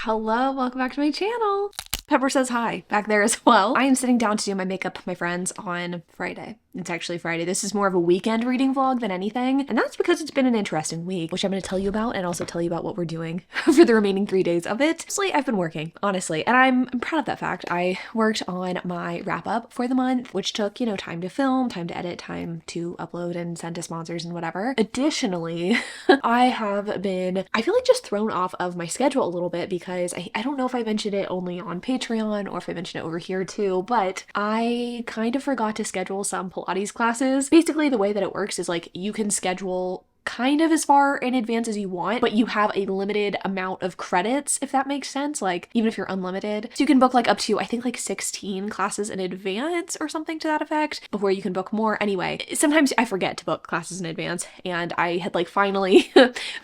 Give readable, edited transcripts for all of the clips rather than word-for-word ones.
Hello, welcome back to my channel. Pepper says hi back there as well. I am sitting down to do my makeup, my friends, on Friday. It's actually Friday. This is more of a weekend reading vlog than anything. And that's because it's been an interesting week, which I'm going to tell you about and also tell you about what we're doing for the remaining 3 days of it. Mostly, I've been working, honestly, and I'm proud of that fact. I worked on my wrap up for the month, which took, time to film, time to edit, time to upload and send to sponsors and whatever. Additionally, I have been, I feel like just thrown off of my schedule a little bit because I don't know if I mentioned it only on Patreon or if I mentioned it over here too, but I kind of forgot to schedule some Pilates classes. Basically, the way that it works is like you can schedule kind of as far in advance as you want, but you have a limited amount of credits, if that makes sense, like even if you're unlimited. So you can book like up to, I think, like 16 classes in advance or something to that effect before you can book more. Anyway, sometimes I forget to book classes in advance, and I had like finally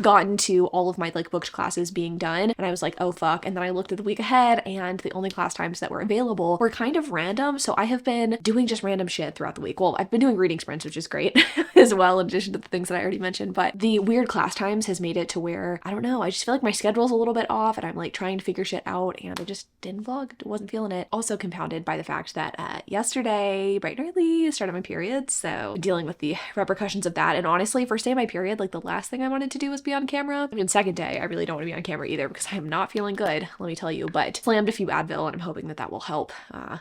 gotten to all of my like booked classes being done, and I was like, oh fuck. And then I looked at the week ahead, and the only class times that were available were kind of random. So I have been doing just random shit throughout the week. Well, I've been doing reading sprints, which is great as well, in addition to the things that I already mentioned. But the weird class times has made it to where, I don't know, I just feel like my schedule's a little bit off and I'm like trying to figure shit out, and I just didn't vlog, wasn't feeling it. Also compounded by the fact that yesterday, bright and early, started my period, so dealing with the repercussions of that. And honestly, first day of my period, like the last thing I wanted to do was be on camera. I mean, second day, I really don't want to be on camera either because I am not feeling good, let me tell you, but slammed a few Advil and I'm hoping that that will help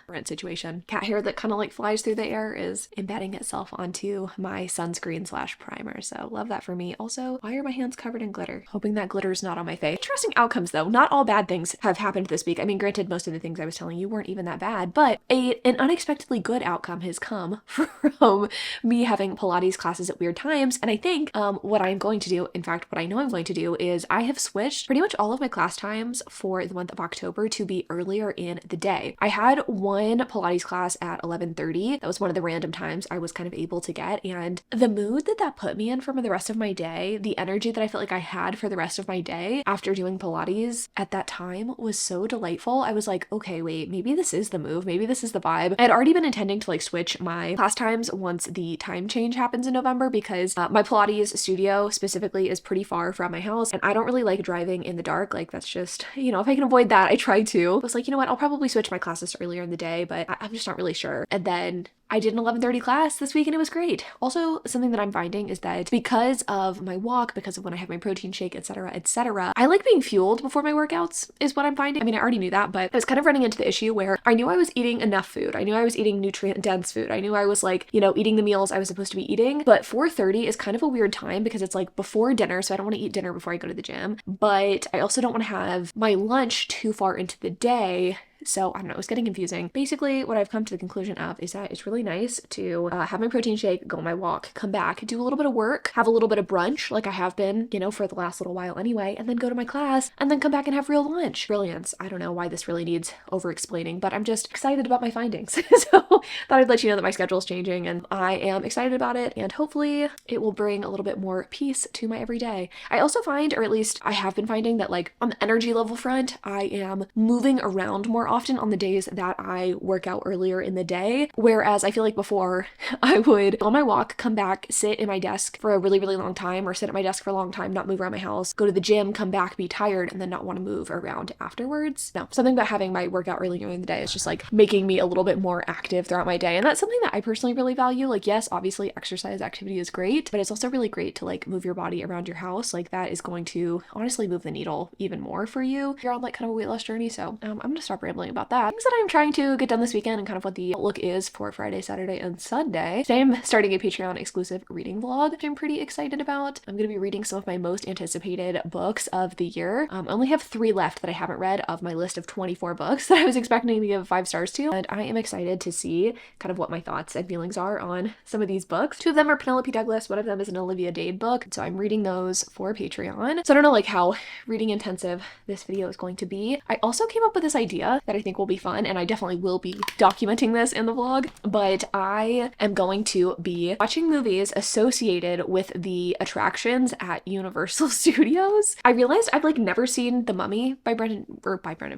current situation. Cat hair that kind of like flies through the air is embedding itself onto my sunscreen / primer, so love that for me. Also, why are my hands covered in glitter? Hoping that glitter is not on my face. Interesting outcomes though. Not all bad things have happened this week. I mean, granted, most of the things I was telling you weren't even that bad, but an unexpectedly good outcome has come from me having Pilates classes at weird times. And I think what I'm going to do, in fact, what I know I'm going to do, is I have switched pretty much all of my class times for the month of October to be earlier in the day. I had one Pilates class at 11:30. That was one of the random times I was kind of able to get, and the mood that put me in for the rest of my day, the energy that I felt like I had for the rest of my day after doing Pilates at that time was so delightful. I was like, okay, wait, maybe this is the move. Maybe this is the vibe. I had already been intending to like switch my class times once the time change happens in November because my Pilates studio specifically is pretty far from my house, and I don't really like driving in the dark. Like that's just, if I can avoid that, I try to. I was like, you know what, I'll probably switch my classes to earlier in the day, but I'm just not really sure. And then I did an 11:30 class this week and it was great. Also, something that I'm finding is that because of my walk, because of when I have my protein shake, etc., I like being fueled before my workouts is what I'm finding. I mean, I already knew that, but I was kind of running into the issue where I knew I was eating enough food. I knew I was eating nutrient dense food. I knew I was like, eating the meals I was supposed to be eating, but 4:30 is kind of a weird time because it's like before dinner. So I don't want to eat dinner before I go to the gym, but I also don't want to have my lunch too far into the day. So I don't know, it was getting confusing. Basically, what I've come to the conclusion of is that it's really nice to have my protein shake, go on my walk, come back, do a little bit of work, have a little bit of brunch like I have been, for the last little while anyway, and then go to my class and then come back and have real lunch. Brilliance. I don't know why this really needs over explaining, but I'm just excited about my findings. So thought I'd let you know that my schedule is changing and I am excited about it, and hopefully it will bring a little bit more peace to my everyday. I also find, or at least I have been finding, that like on the energy level front, I am moving around more often on the days that I work out earlier in the day, whereas I feel like before I would go on my walk, come back, sit in my desk for a really, really long time, or sit at my desk for a long time, not move around my house, go to the gym, come back, be tired, and then not want to move around afterwards. No, something about having my workout earlier in the day is just like making me a little bit more active throughout my day, and that's something that I personally really value. Like, yes, obviously exercise activity is great, but it's also really great to like move your body around your house. Like that is going to honestly move the needle even more for you if you're on like kind of a weight loss journey. So I'm gonna stop rambling about that. Things that I'm trying to get done this weekend and kind of what the outlook is for Friday, Saturday, and Sunday. Today I'm starting a Patreon exclusive reading vlog, which I'm pretty excited about. I'm going to be reading some of my most anticipated books of the year. I only have 3 left that I haven't read of my list of 24 books that I was expecting to give 5 stars to, and I am excited to see kind of what my thoughts and feelings are on some of these books. 2 of them are Penelope Douglas, one of them is an Olivia Dade book, so I'm reading those for Patreon. So I don't know like how reading intensive this video is going to be. I also came up with this idea that I think will be fun, and I definitely will be documenting this in the vlog, but I am going to be watching movies associated with the attractions at Universal Studios. I realized I've like never seen The Mummy by Brendan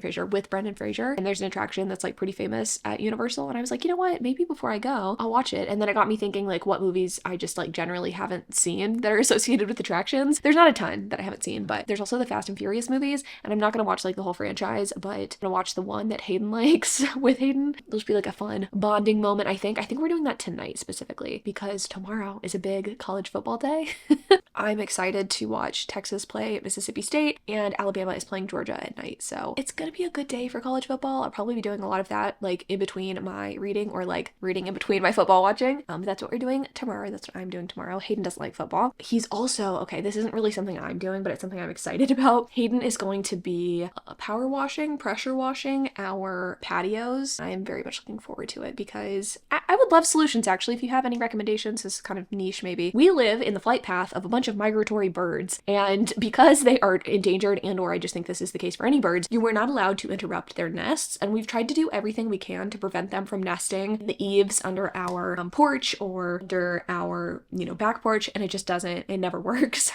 Fraser, with Brendan Fraser, and there's an attraction that's like pretty famous at Universal, and I was like, you know what, maybe before I go, I'll watch it. And then it got me thinking like what movies I just like generally haven't seen that are associated with attractions. There's not a ton that I haven't seen, but there's also the Fast and Furious movies, and I'm not gonna watch like the whole franchise, but I'm gonna watch the one that Hayden likes with Hayden. It'll just be like a fun bonding moment, I think. I think we're doing that tonight specifically because tomorrow is a big college football day. I'm excited to watch Texas play Mississippi State, and Alabama is playing Georgia at night, so it's gonna be a good day for college football. I'll probably be doing a lot of that like in between my reading, or like reading in between my football watching. That's what we're doing tomorrow. That's what I'm doing tomorrow. Hayden doesn't like football. He's also, okay, this isn't really something I'm doing, but it's something I'm excited about. Hayden is going to be pressure washing our patios. I am very much looking forward to it because I would love solutions actually. If you have any recommendations, this is kind of niche maybe. We live in the flight path of a bunch of migratory birds, and because they are endangered, and or I just think this is the case for any birds, you were not allowed to interrupt their nests, and we've tried to do everything we can to prevent them from nesting in the eaves under our porch or under our, back porch, and it never works.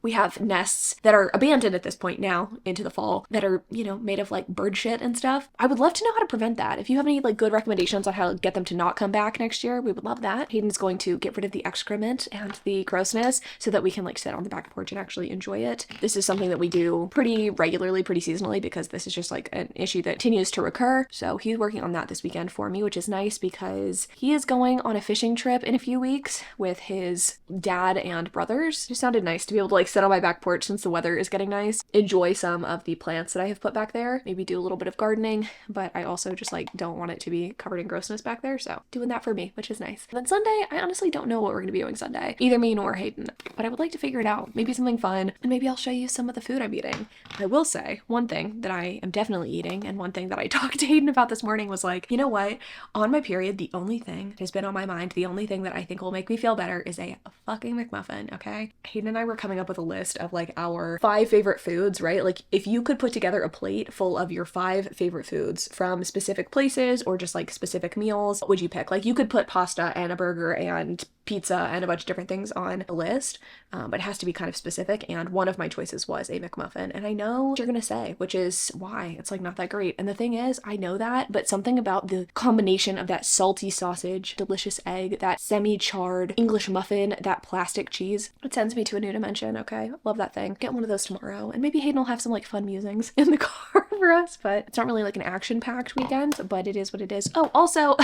We have nests that are abandoned at this point now into the fall that are, made of like bird shit and stuff. I would love to know how to prevent that. If you have any like good recommendations on how to get them to not come back next year, we would love that. Hayden's going to get rid of the excrement and the grossness so that we can like sit on the back porch and actually enjoy it. This is something that we do pretty regularly, pretty seasonally, because this is just like an issue that continues to recur. So he's working on that this weekend for me, which is nice because he is going on a fishing trip in a few weeks with his dad and brothers. It just sounded nice to be able to like sit on my back porch since the weather is getting nice, enjoy some of the plants that I have put back there, maybe do a little bit of gardening, but I also just like don't want it to be covered in grossness back there, so doing that for me, which is nice. And then Sunday, I honestly don't know what we're gonna be doing Sunday, either me nor Hayden, but I would like to figure it out. Maybe something fun, and maybe I'll show you some of the food I'm eating. I will say one thing that I am definitely eating, and one thing that I talked to Hayden about this morning was like, you know what, on my period, the only thing that has been on my mind, the only thing that I think will make me feel better is a fucking McMuffin, okay? Hayden and I were coming up with a list of like our 5 favorite foods, right? Like if you could put together a plate full of your 5 favorite foods from specific places or just like specific meals, what would you pick? Like you could put pasta and a burger and pizza and a bunch of different things on a list, but it has to be kind of specific, and one of my choices was a McMuffin, and I know what you're gonna say, which is why it's like not that great. And the thing is, I know that, but something about the combination of that salty sausage, delicious egg, that semi-charred English muffin, that plastic cheese, it sends me to a new dimension, okay? Love that thing. Get one of those tomorrow, and maybe Hayden will have some like fun musings in the car for us, but it's not really like an action-packed weekend, but it is what it is. Oh, also,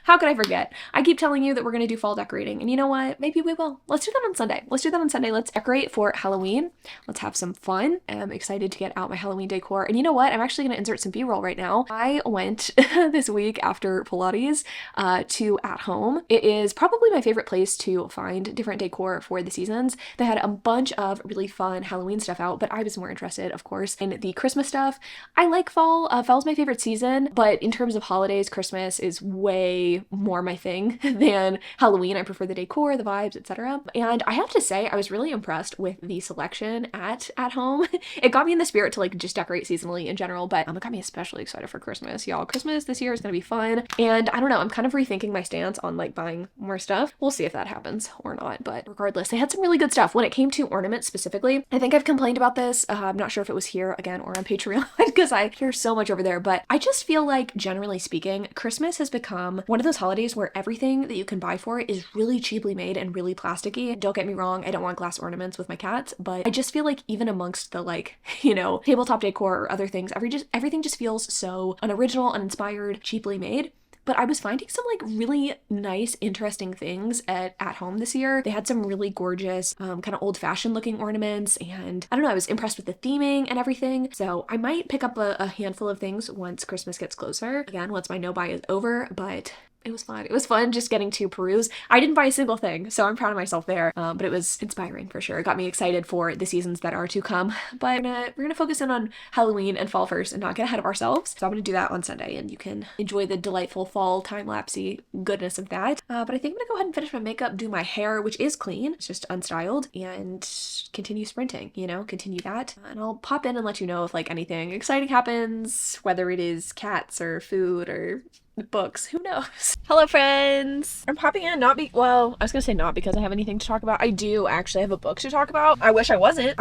how could I forget? I keep telling you that we're gonna do fall decorating, and you know what? Maybe we will. Let's do that on Sunday. Let's decorate for Halloween. Let's have some fun. I'm excited to get out my Halloween decor. And you know what? I'm actually going to insert some B-roll right now. I went this week after Pilates to At Home. It is probably my favorite place to find different decor for the seasons. They had a bunch of really fun Halloween stuff out, but I was more interested, of course, in the Christmas stuff. I like fall. Fall's my favorite season, but in terms of holidays, Christmas is way more my thing than Halloween. I prefer the decor, the vibes, etc. And I have to say, I was really impressed with the selection at Home. It got me in the spirit to like just decorate seasonally in general, but it got me especially excited for Christmas. Y'all, Christmas this year is gonna be fun, and I don't know, I'm kind of rethinking my stance on like buying more stuff. We'll see if that happens or not, but regardless, they had some really good stuff. When it came to ornaments specifically, I think I've complained about this. I'm not sure if it was here again or on Patreon because I hear so much over there, but I just feel like, generally speaking, Christmas has become one of those holidays where everything that you can buy for it is really cheaply made and really plasticky. Don't get me wrong, I don't want glass ornaments with my cats, but I just feel like even amongst the like, tabletop decor or other things, everything just feels so unoriginal, uninspired, cheaply made. But I was finding some like really nice, interesting things at Home this year. They had some really gorgeous, kind of old-fashioned looking ornaments, and I don't know, I was impressed with the theming and everything. So I might pick up a handful of things once Christmas gets closer. Again, once my no buy is over, but It was fun. It was fun just getting to peruse. I didn't buy a single thing, so I'm proud of myself there. But it was inspiring for sure. It got me excited for the seasons that are to come. But we're gonna focus in on Halloween and fall first and not get ahead of ourselves. So I'm gonna do that on Sunday, and you can enjoy the delightful fall time-lapsey goodness of that. But I think I'm gonna go ahead and finish my makeup, do my hair, which is clean. It's just unstyled, and continue sprinting, continue that. And I'll pop in and let you know if like anything exciting happens, whether it is cats or food or books, who knows. Hello friends, I'm popping in not because I have anything to talk about. I do actually have a book to talk about. I wish I wasn't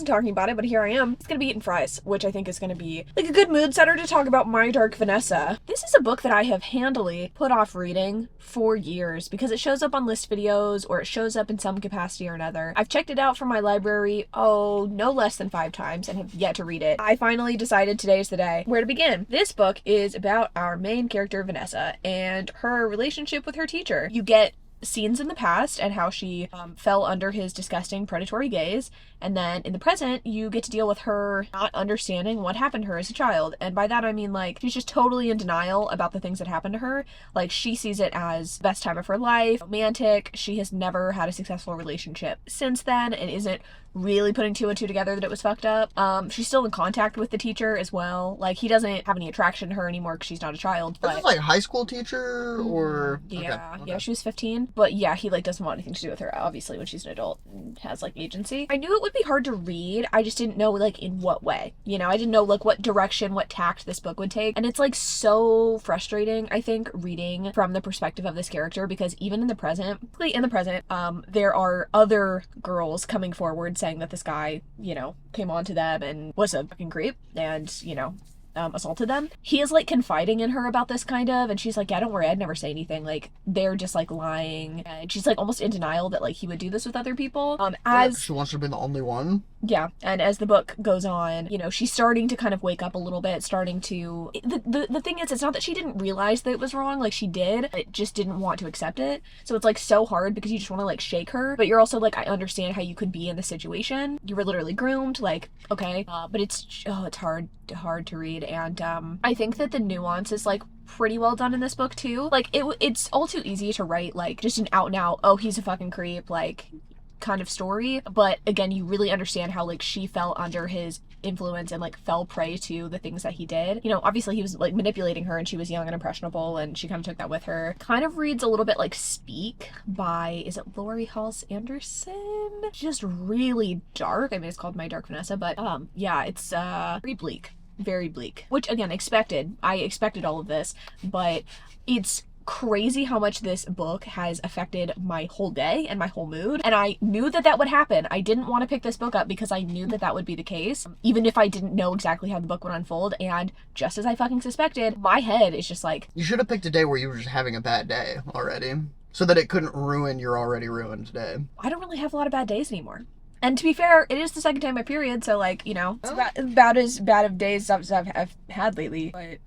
talking about it, but here I am. It's gonna be eating fries, which I think is gonna be like a good mood setter to talk about my Dark Vanessa. This is a book that I have handily put off reading for years because it shows up on list videos or it shows up in some capacity or another. I've checked it out from my library no less than 5 times and have yet to read it. I finally decided today's the day where to begin. This book is about our main character Vanessa and her relationship with her teacher. You get scenes in the past and how she fell under his disgusting predatory gaze, and then in the present you get to deal with her not understanding what happened to her as a child. And by that I mean like she's just totally in denial about the things that happened to her. Like she sees it as the best time of her life, romantic. She has never had a successful relationship since then and isn't really putting 2 and 2 together that it was fucked up. She's still in contact with the teacher as well. Like he doesn't have any attraction to her anymore because she's not a child. But this is like a high school teacher or yeah, she was 15. But yeah, he like doesn't want anything to do with her obviously when she's an adult and has like agency. I knew it would be hard to read. I just didn't know like in what way. I didn't know like what direction, what tact this book would take. And it's like so frustrating, I think, reading from the perspective of this character because even in the present, there are other girls coming forward saying that this guy, came on to them and was a fucking creep and, assaulted them. He is like confiding in her about this kind of, and she's like, yeah, don't worry, I'd never say anything. Like they're just like lying, and she's like almost in denial that like he would do this with other people. As she wants to be the only one. Yeah, and as the book goes on, she's starting to kind of wake up a little bit, starting to the thing is, it's not that she didn't realize that it was wrong, like she did, it just didn't want to accept it. So it's like so hard because you just want to like shake her, but you're also like, I understand how you could be in this situation. You were literally groomed, like okay, but it's hard to read. And I think that the nuance is like pretty well done in this book too. Like it's all too easy to write like just an out and out, oh he's a fucking creep, like kind of story. But again, you really understand how like she fell under his influence and like fell prey to the things that he did. Obviously he was like manipulating her and she was young and impressionable and she kind of took that with her. Kind of reads a little bit like Speak by, is it Laurie Halse Anderson? Just really dark. I mean, it's called My Dark Vanessa, but yeah, it's very bleak, which again, I expected all of this, but it's crazy how much this book has affected my whole day and my whole mood. And I knew that would happen. I didn't want to pick this book up because I knew that would be the case, even if I didn't know exactly how the book would unfold. And just as I fucking suspected, my head is just like, you should have picked a day where you were just having a bad day already, so that it couldn't ruin your already ruined day. I don't really have a lot of bad days anymore. And to be fair, it is the second time my period, so like, it's about as bad of days as I've had lately. But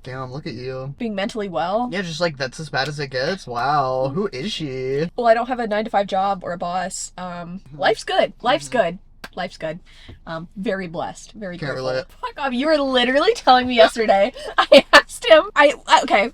damn, look at you. Being mentally well. Yeah, just like that's as bad as it gets. Wow. Who is she? Well, I don't have a 9-to-5 job or a boss. Life's good. Life's good. Very blessed. Very Can't grateful. relate. Fuck off. You were literally telling me yesterday. I asked him. Okay.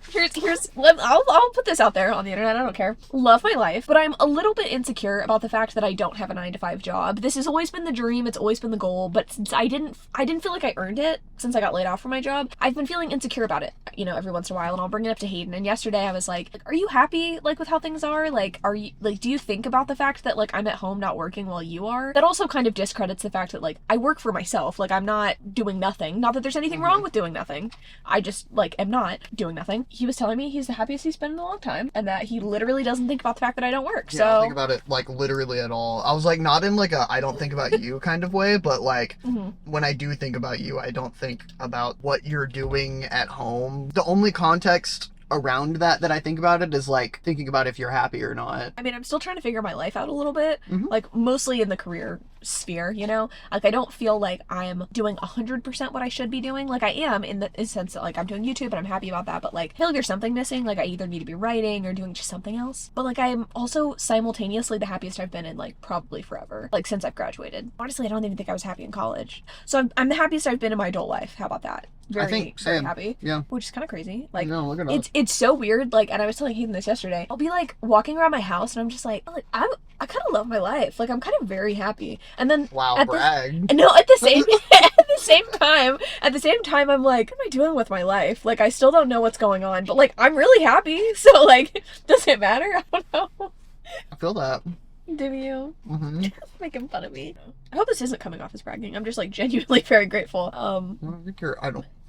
I'll put this out there on the internet. I don't care. Love my life, but I'm a little bit insecure about the fact that I don't have a 9-to-5 job. This has always been the dream. It's always been the goal. But since I didn't feel like I earned it since I got laid off from my job, I've been feeling insecure about it. Every once in a while, and I'll bring it up to Hayden. And yesterday I was like, are you happy like with how things are? Like, are you like, do you think about the fact that like I'm at home not working while you are? That also kind of discredits the fact that like I work for myself. Like I'm not doing nothing. Not that there's anything wrong with doing nothing. I just like am not doing nothing. He was telling me he's the happiest he's been in a long time and that he literally doesn't think about the fact that I don't work. Yeah, I don't think about it like literally at all. I was like not in like a I don't think about you kind of way, but like when I do think about you, I don't think about what you're doing at home. The only context around that I think about it is like thinking about if you're happy or not. I mean, I'm still trying to figure my life out a little bit, like mostly in the career sphere, like I don't feel like I'm doing 100% what I should be doing. Like I am in the sense that like I'm doing YouTube and I'm happy about that, but like I feel like there's something missing. Like I either need to be writing or doing just something else. But like I'm also simultaneously the happiest I've been in like probably forever, like since I've graduated. Honestly, I don't even think I was happy in college. So I'm the happiest I've been in my adult life. How about that? very, I think very same. happy. Yeah. Which is kind of crazy. Like, no, look at us. it's so weird. Like, and I was telling Hayden this yesterday. I'll be like walking around my house and I'm just like I kind of love my life. Like, I'm kind of very happy. And then Wow, at brag. no, at the same at the same time, I'm like, what am I doing with my life? Like, I still don't know what's going on, but like, I'm really happy. So like, does it matter? I don't know. I feel that. Do you? Mm-hmm. Making fun of me. I hope this isn't coming off as bragging. I'm just like genuinely very grateful.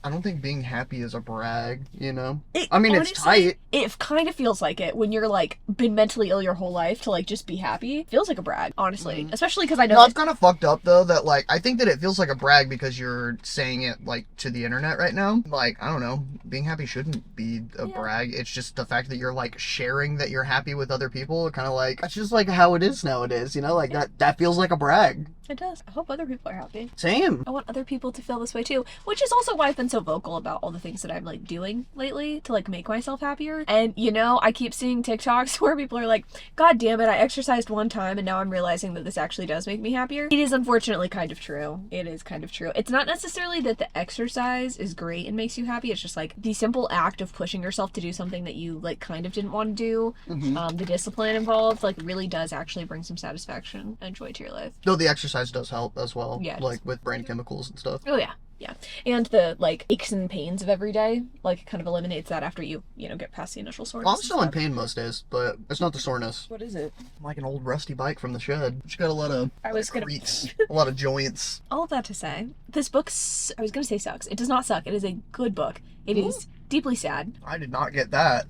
I don't think being happy is a brag, you know? It, I mean, honestly, it's tight. It kind of feels like it when you're like been mentally ill your whole life to like just be happy. Feels like a brag, honestly. Mm-hmm. Especially because I know No, it's kind of fucked up though that like I think that it feels like a brag because you're saying it like to the internet right now. Like, I don't know, being happy shouldn't be a brag. It's just the fact that you're like sharing that you're happy with other people. Kind of like that's just like how it is nowadays, you know? Like that feels like a brag. It does. I hope other people are happy. Same. I want other people to feel this way too, which is also why I've been so vocal about all the things that I'm like doing lately to like make myself happier. And you know, I keep seeing TikToks where people are like, God damn it, I exercised one time and now I'm realizing that this actually does make me happier. It is unfortunately kind of true. It is kind of true. It's not necessarily that the exercise is great and makes you happy. It's just like the simple act of pushing yourself to do something that you like kind of didn't want to do. Mm-hmm. The discipline involved like really does actually bring some satisfaction and joy to your life. Though the exercise does help as well. Yeah, like with brain chemicals and stuff. Oh yeah. Yeah. And the like aches and pains of every day, like kind of eliminates that after you know, get past the initial soreness. Well, I'm still in pain most days, but it's not the soreness. What is it? I'm like an old rusty bike from the shed. It's got a lot of creaks, a lot of joints. All of that to say, this book, I was going to say sucks. It does not suck. It is a good book. It is deeply sad. I did not get that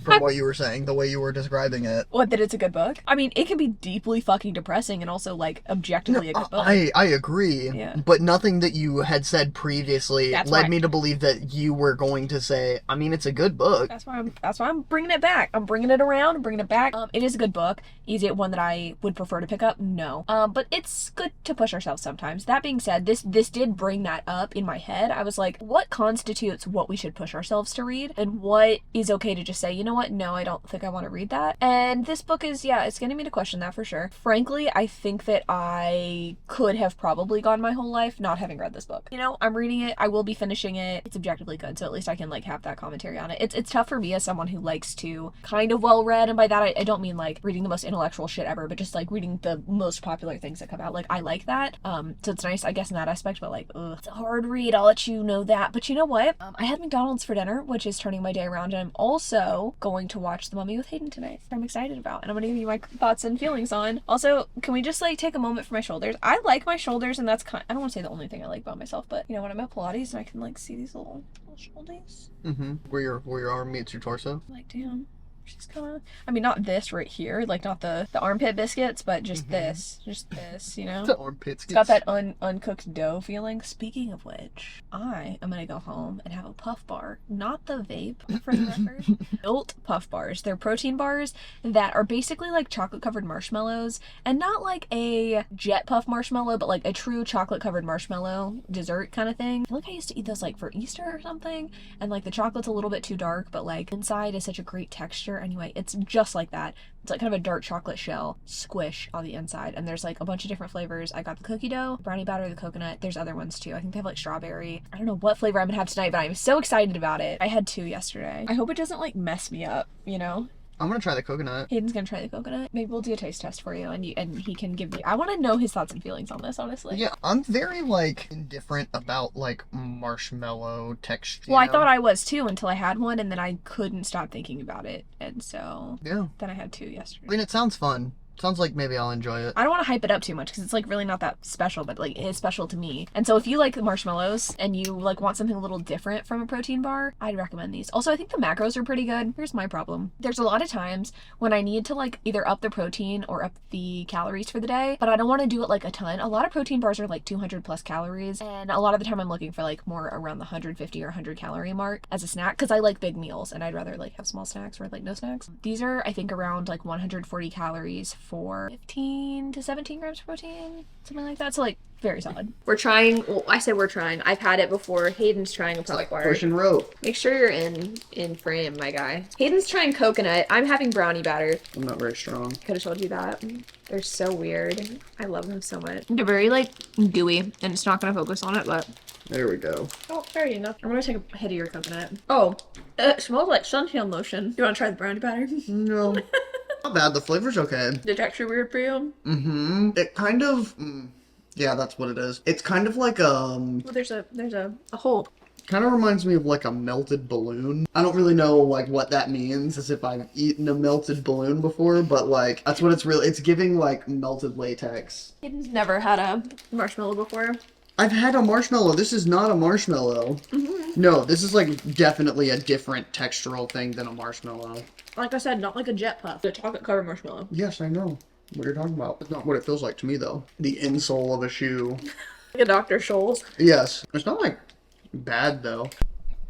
from what you were saying, the way you were describing it. What, that it's a good book? I mean, it can be deeply fucking depressing and also, like, objectively a good book. I agree, Yeah. but nothing that you had said previously led me to believe that you were going to say, I mean, it's a good book. That's why I'm bringing it back. I'm bringing it around, I'm bringing it back. It is a good book. Is it one that I would prefer to pick up? No. But it's good to push ourselves sometimes. That being said, this did bring that up in my head. I was like, what constitutes what we should push ourselves to read? And what is okay to just say, you know what? No, I don't think I want to read that. And this book is, it's getting me to question that for sure. Frankly, I think that I could have probably gone my whole life not having read this book. You know, I'm reading it. I will be finishing it. It's objectively good, so at least I can like have that commentary on it. It's tough for me as someone who likes to kind of well read, and by that I don't mean like reading the most intellectual shit ever, but just like reading the most popular things that come out. Like, I like that. So it's nice, I guess, in that aspect, but like, it's a hard read. I'll let you know that. But you know what? I had McDonald's for dinner, which is turning my day around, and I'm also going to watch The Mummy with Haden tonight. I'm excited about, and I'm gonna give you my thoughts and feelings on. Also, can we just like take a moment for my shoulders? I like my shoulders, and that's I don't want to say the only thing I like about myself, but you know, when I'm at Pilates and I can like see these little shoulders. Mm-hmm. Where your arm meets your torso. I'm like, damn. She's kind of, I mean, not this right here, like not the armpit biscuits, but just this, you know? The armpit biscuits. It's got that uncooked dough feeling. Speaking of which, I am gonna go home and have a puff bar, not the vape, for the record. Built puff bars. They're protein bars that are basically like chocolate covered marshmallows, and not like a jet puff marshmallow, but like a true chocolate covered marshmallow dessert kind of thing. I feel like I used to eat those like for Easter or something, and like the chocolate's a little bit too dark, but like inside is such a great texture. Anyway, it's just like that. It's like kind of a dark chocolate shell squish on the inside, and there's like a bunch of different flavors. I got the cookie dough, brownie batter, the coconut. There's other ones too. I think they have like strawberry. I don't know what flavor I'm gonna have tonight, but I'm so excited about it. I had 2 yesterday. I hope it doesn't like mess me up, you know? I'm gonna try the coconut. Hayden's gonna try the coconut. Maybe we'll do a taste test for you, and he can give me. I want to know his thoughts and feelings on this, honestly. Yeah, I'm very like indifferent about like marshmallow texture. Well, I thought I was too until I had one, and then I couldn't stop thinking about it, and so then I had 2 yesterday. I mean, it sounds fun. Sounds like maybe I'll enjoy it. I don't want to hype it up too much because it's like really not that special, but like it is special to me. And so if you like marshmallows and you like want something a little different from a protein bar, I'd recommend these. Also, I think the macros are pretty good. Here's my problem. There's a lot of times when I need to like either up the protein or up the calories for the day, but I don't want to do it like a ton. A lot of protein bars are like 200 plus calories, and a lot of the time I'm looking for like more around the 150 or 100 calorie mark as a snack because I like big meals and I'd rather like have small snacks or like no snacks. These are, I think, around like 140 calories for 15 to 17 grams of protein, something like that. So like very solid. We're trying, well, I said we're trying. I've had it before. Hayden's trying a puff bar. Push and rope. Make sure you're in frame, my guy. Hayden's trying coconut. I'm having brownie batter. I'm not very strong. Could have told you that. They're so weird. I love them so much. They're very like gooey, and it's not gonna focus on it, but There we go. Oh, fair enough. I'm gonna take a hit of your coconut. Oh, it smells like suntan lotion. You wanna try the brownie batter? No. Not bad. The flavor's okay. The texture weird for you? Mm-hmm. It kind of... yeah, that's what it is. It's kind of like, Well, there's a hole. kind of reminds me of like a melted balloon. I don't really know like what that means, as if I've eaten a melted balloon before, but like that's what it's giving like melted latex. Hayden's never had a marshmallow before. I've had a marshmallow. This is not a marshmallow. Mm-hmm. No, this is like definitely a different textural thing than a marshmallow. Like I said, not like a jet puff. The chocolate covered marshmallow. Yes, I know what you're talking about. It's not what it feels like to me though. The insole of a shoe. Like a Dr. Scholl's. Yes. It's not like bad though.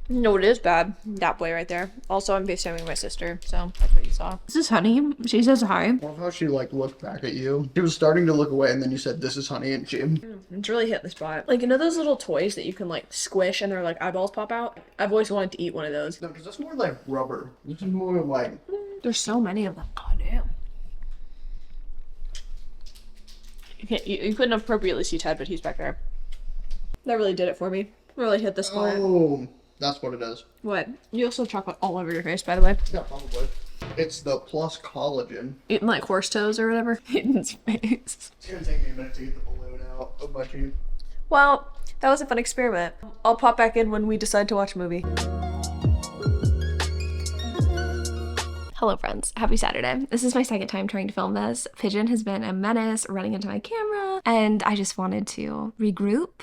No, it is bad. That boy right there. Also, I'm FaceTiming my sister, so that's what you saw. This is Honey. She says hi. I love how she like looked back at you. She was starting to look away and then you said, "This is Honey," and she... It's really hit the spot. Like, you know those little toys that you can like squish and their like eyeballs pop out? I've always wanted to eat one of those. No, because that's more like rubber. This is more like... There's so many of them. God damn. You couldn't appropriately see Ted, but he's back there. That really did it for me. Really hit the spot. Oh, that's what it is. What? You also have chocolate all over your face, by the way. Yeah, probably. It's the plus collagen. Eating like horse toes or whatever. Hayden's face. It's gonna take me a minute to get the balloon out of my teeth. Well, that was a fun experiment. I'll pop back in when we decide to watch a movie. Hello friends, happy Saturday. This is my second time trying to film this. Pigeon has been a menace running into my camera, and I just wanted to regroup,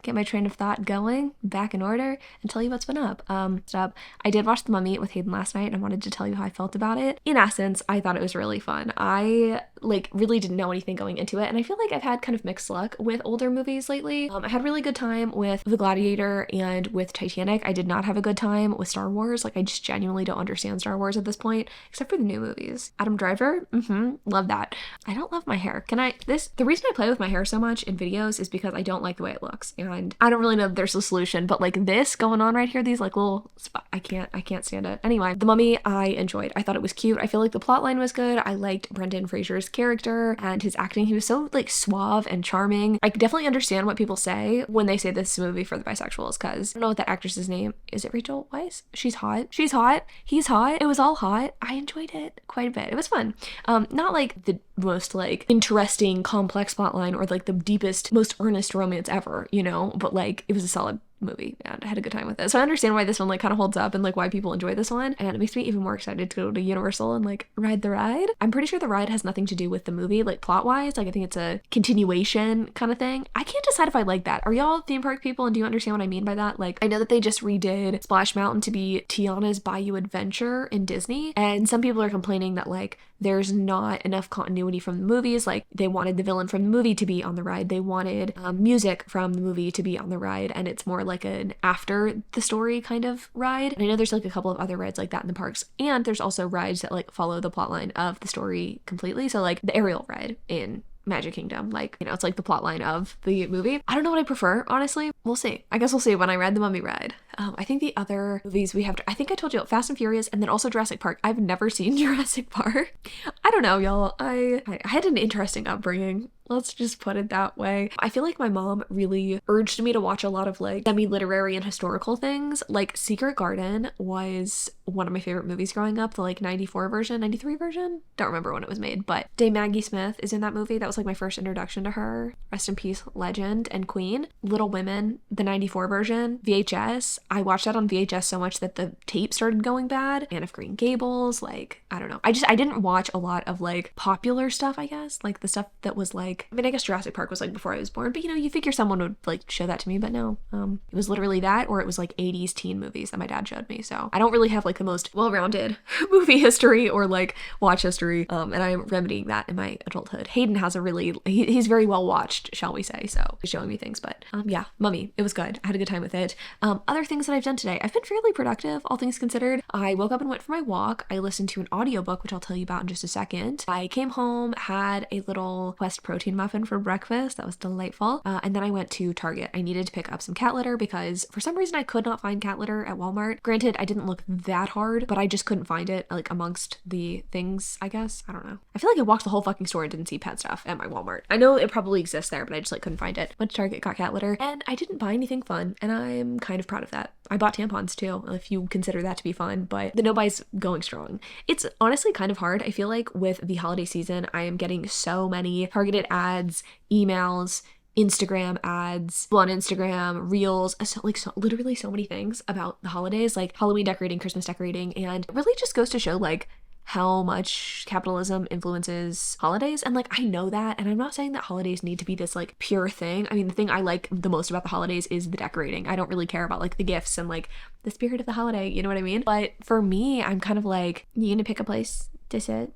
get my train of thought going, back in order, and tell you what's been up. I did watch The Mummy with Hayden last night, and I wanted to tell you how I felt about it. In essence, I thought it was really fun. I really didn't know anything going into it, and I feel like I've had kind of mixed luck with older movies lately. I had a really good time with The Gladiator and with Titanic. I did not have a good time with Star Wars. Like, I just genuinely don't understand Star Wars at this point, except for the new movies. Adam Driver, love that. I don't love my hair. The reason I play with my hair so much in videos is because I don't like the way it looks, and I don't really know if there's a solution, but like this going on right here, these like little I can't stand it. Anyway, The Mummy I enjoyed. I thought it was cute. I feel like the plot line was good. I liked Brendan Fraser's character and his acting. He was so like suave and charming. I definitely understand what people say when they say this is a movie for the bisexuals, because I don't know what that actress's name is. It Rachel Weisz? She's hot. He's hot. It was all hot. I enjoyed it quite a bit. It was fun. Not like the most like interesting complex plotline or like the deepest, most earnest romance ever, you know, but like it was a solid movie and I had a good time with it. So I understand why this one like kind of holds up and like why people enjoy this one, and it makes me even more excited to go to Universal and like ride the ride. I'm pretty sure the ride has nothing to do with the movie, like plot wise. Like I think it's a continuation kind of thing. I can't decide if I like that. Are y'all theme park people, and do you understand what I mean by that? Like I know that they just redid Splash Mountain to be Tiana's Bayou Adventure in Disney, and some people are complaining that like there's not enough continuity from the movies. Like they wanted the villain from the movie to be on the ride, they wanted music from the movie to be on the ride, and it's more like an after the story kind of ride. And I know there's like a couple of other rides like that in the parks, and there's also rides that like follow the plotline of the story completely. So like the Ariel ride in Magic Kingdom, like, you know, it's like the plot line of the movie. I don't know what I prefer, honestly. We'll see. I guess we'll see when I ride the Mummy ride. I think the other movies we have I think I told you Fast and Furious, and then also Jurassic Park. I've never seen Jurassic Park. I don't know, y'all. I had an interesting upbringing. Let's just put it that way. I feel like my mom really urged me to watch a lot of like semi-literary and historical things. Like Secret Garden was one of my favorite movies growing up, the like 93 version. Don't remember when it was made, but Dame Maggie Smith is in that movie. That was like my first introduction to her. Rest in peace, legend and queen. Little Women, the 94 version, VHS. I watched that on VHS so much that the tape started going bad. Anne of Green Gables, like, I don't know. I didn't watch a lot of like popular stuff, I guess. Like the stuff that was like, I mean, I guess Jurassic Park was like before I was born, but you know, you figure someone would like show that to me, but no. It was literally that, or it was like 80s teen movies that my dad showed me. So I don't really have like the most well-rounded movie history or like watch history, and I'm remedying that in my adulthood. Hayden has a really, he's very well watched, shall we say, so he's showing me things, but yeah, Mummy, it was good. I had a good time with it. Other things things that I've done today. I've been fairly productive, all things considered. I woke up and went for my walk. I listened to an audiobook, which I'll tell you about in just a second. I came home, had a little Quest protein muffin for breakfast. That was delightful. And then I went to Target. I needed to pick up some cat litter because for some reason I could not find cat litter at Walmart. Granted, I didn't look that hard, but I just couldn't find it, like, amongst the things, I guess. I don't know. I feel like I walked the whole fucking store and didn't see pet stuff at my Walmart. I know it probably exists there, but I just, like, couldn't find it. Went to Target, got cat litter, and I didn't buy anything fun, and I'm kind of proud of that. I bought tampons too, if you consider that to be fun, but the no buy's going strong. It's honestly kind of hard. I feel like with the holiday season, I am getting so many targeted ads, emails, Instagram ads on Instagram, reels, literally so many things about the holidays, like Halloween decorating, Christmas decorating, and it really just goes to show, like, how much capitalism influences holidays. And, like, I know that, and I'm not saying that holidays need to be this, like, pure thing. I mean, the thing I like the most about the holidays is the decorating. I don't really care about, like, the gifts and, like, the spirit of the holiday, you know what I mean? But for me, I'm kind of like, you gonna pick a place to sit?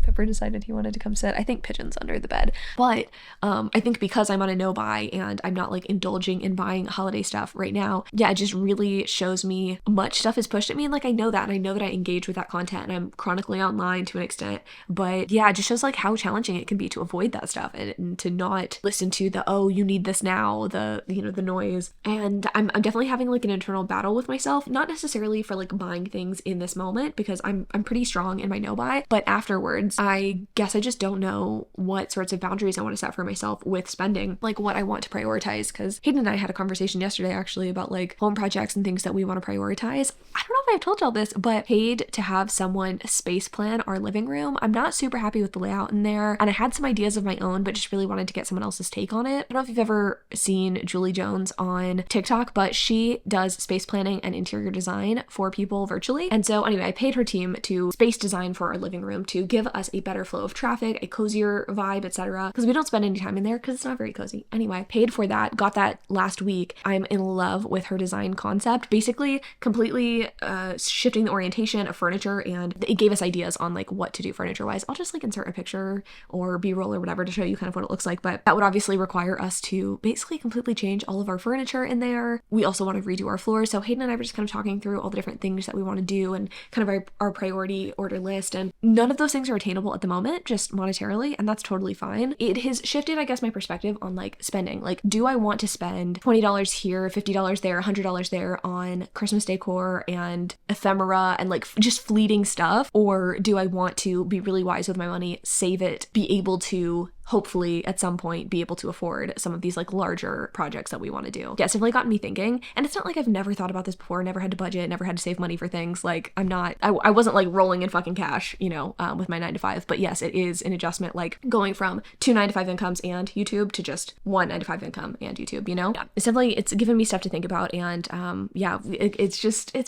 Pepper decided he wanted to come sit. I think Pigeon's under the bed. But I think because I'm on a no buy and I'm not, like, indulging in buying holiday stuff right now, yeah, it just really shows me much stuff is pushed at me. And, like, I know that, and I know that I engage with that content, and I'm chronically online to an extent. But yeah, it just shows, like, how challenging it can be to avoid that stuff and to not listen to the, oh, you need this now, the, you know, the noise. And I'm definitely having, like, an internal battle with myself, not necessarily for, like, buying things in this moment, because I'm pretty strong in my no buy, but afterwards, I guess I just don't know what sorts of boundaries I want to set for myself with spending, like what I want to prioritize. Because Hayden and I had a conversation yesterday actually about, like, home projects and things that we want to prioritize. I don't know if I've told y'all this, but paid to have someone space plan our living room. I'm not super happy with the layout in there, and I had some ideas of my own, but just really wanted to get someone else's take on it. I don't know if you've ever seen Julie Jones on TikTok, but she does space planning and interior design for people virtually. And so anyway, I paid her team to space design for our living room to give us a better flow of traffic, a cozier vibe, etc. Because we don't spend any time in there because it's not very cozy. Anyway, paid for that, got that last week. I'm in love with her design concept. Basically, completely shifting the orientation of furniture, and it gave us ideas on, like, what to do furniture-wise. I'll just, like, insert a picture or B-roll or whatever to show you kind of what it looks like, but that would obviously require us to basically completely change all of our furniture in there. We also want to redo our floors, so Hayden and I were just kind of talking through all the different things that we want to do and kind of our priority order list, and none of those things are attainable at the moment, just monetarily, and that's totally fine. It has shifted, I guess, my perspective on, like, spending. Like, do I want to spend $20 here, $50 there, $100 there on Christmas decor and ephemera and, like, just fleeting stuff? Or do I want to be really wise with my money, save it, be able to hopefully at some point be able to afford some of these, like, larger projects that we want to do? Yeah, it's definitely gotten me thinking. And it's not like I've never thought about this before, never had to budget, never had to save money for things. Like, I wasn't, like, rolling in fucking cash, you know, with my 9-to-5. But yes, it is an adjustment, like going from 2 9-to-5 incomes and YouTube to just 1 9-to-5 income and YouTube, you know? Yeah, it's given me stuff to think about. And yeah, it's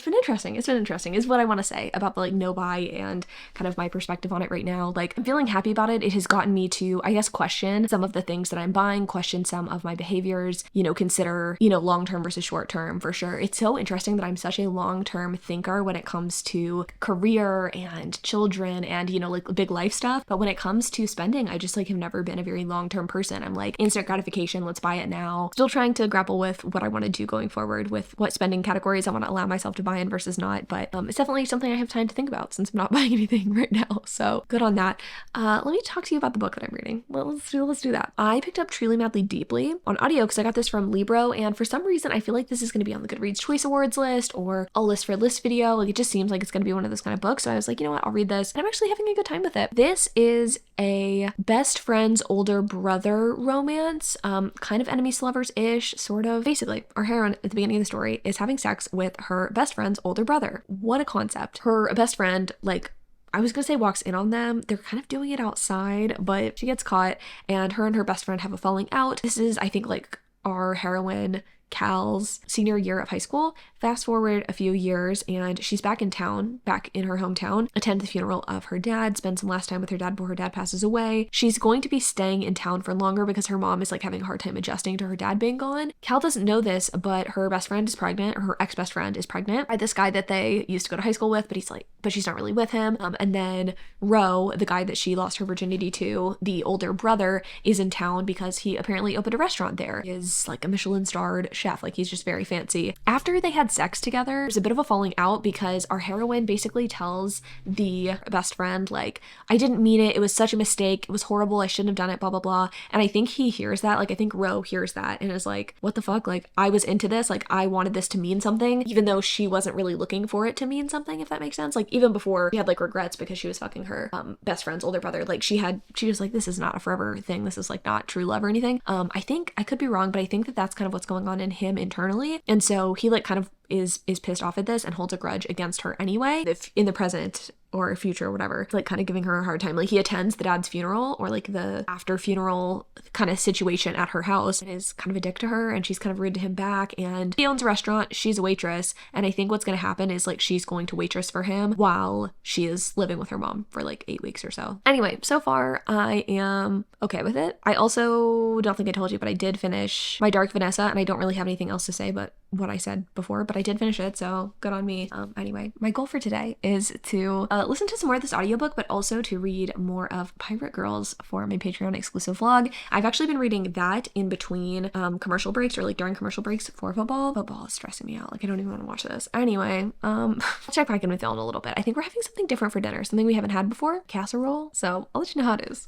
been interesting. It's been interesting is what I want to say about the, like, no buy and kind of my perspective on it right now. Like, I'm feeling happy about it. It has gotten me to, I guess, question some of the things that I'm buying, question some of my behaviors, you know, consider, you know, long-term versus short-term for sure. It's so interesting that I'm such a long-term thinker when it comes to career and children and, you know, like, big life stuff. But when it comes to spending, I just, like, have never been a very long-term person. I'm like, instant gratification, let's buy it now. Still trying to grapple with what I want to do going forward with what spending categories I want to allow myself to buy in versus not. But it's definitely something I have time to think about since I'm not buying anything right now. So good on that. Let me talk to you about the book that I'm reading. Let's do that. I picked up Truly Madly Deeply on audio because I got this from Libro, and for some reason I feel like this is going to be on the Goodreads Choice Awards list or a list for list video. Like, it just seems like it's going to be one of those kind of books. So I was like, you know what, I'll read this. And I'm actually having a good time with it. This is a best friend's older brother romance, kind of enemies to lovers-ish, sort of. Basically, our heroine at the beginning of the story is having sex with her best friend's older brother. What a concept. Her best friend, like, I was gonna say walks in on them. They're kind of doing it outside, but she gets caught, and her best friend have a falling out. This is, I think, like, our heroine Cal's senior year of high school. Fast forward a few years, and she's back in town, back in her hometown, attend the funeral of her dad, spend some last time with her dad before her dad passes away. She's going to be staying in town for longer because her mom is, like, having a hard time adjusting to her dad being gone. Cal doesn't know this, but her best friend is pregnant, or her ex-best friend is pregnant by this guy that they used to go to high school with, but she's not really with him. And then Ro, the guy that she lost her virginity to, the older brother, is in town because he apparently opened a restaurant there. He is, like, a Michelin-starred chef. Like, he's just very fancy. After they had sex together, there's a bit of a falling out because our heroine basically tells the best friend, like, I didn't mean it. It was such a mistake. It was horrible. I shouldn't have done it, blah, blah, blah. And I think he hears that. Like, I think Ro hears that and is like, what the fuck? Like, I was into this. Like, I wanted this to mean something, even though she wasn't really looking for it to mean something, if that makes sense. Like, even before she had like regrets because she was fucking her best friend's older brother, like she was like, this is not a forever thing. This is like not true love or anything. I think I could be wrong, but I think that that's kind of what's going on in him internally. And so he like kind of is pissed off at this and holds a grudge against her anyway, if in the present or future or whatever, like kind of giving her a hard time. Like, he attends the dad's funeral or like the after funeral kind of situation at her house and is kind of a dick to her, and she's kind of rude to him back. And he owns a restaurant, she's a waitress, and I think what's going to happen is like she's going to waitress for him while she is living with her mom for like 8 weeks or so. Anyway, so far I am okay with it. I also don't think I told you, but I did finish my Dark Vanessa, and I don't really have anything else to say but what I said before, but I did finish it, so good on me. Anyway, my goal for today is to listen to some more of this audiobook, but also to read more of Pirate Girls for my Patreon exclusive vlog. I've actually been reading that in between commercial breaks, or like during commercial breaks for football. Football is stressing me out. Like, I don't even want to watch this. Anyway, I'll check back in with y'all in a little bit. I think we're having something different for dinner, something we haven't had before, casserole. So I'll let you know how it is.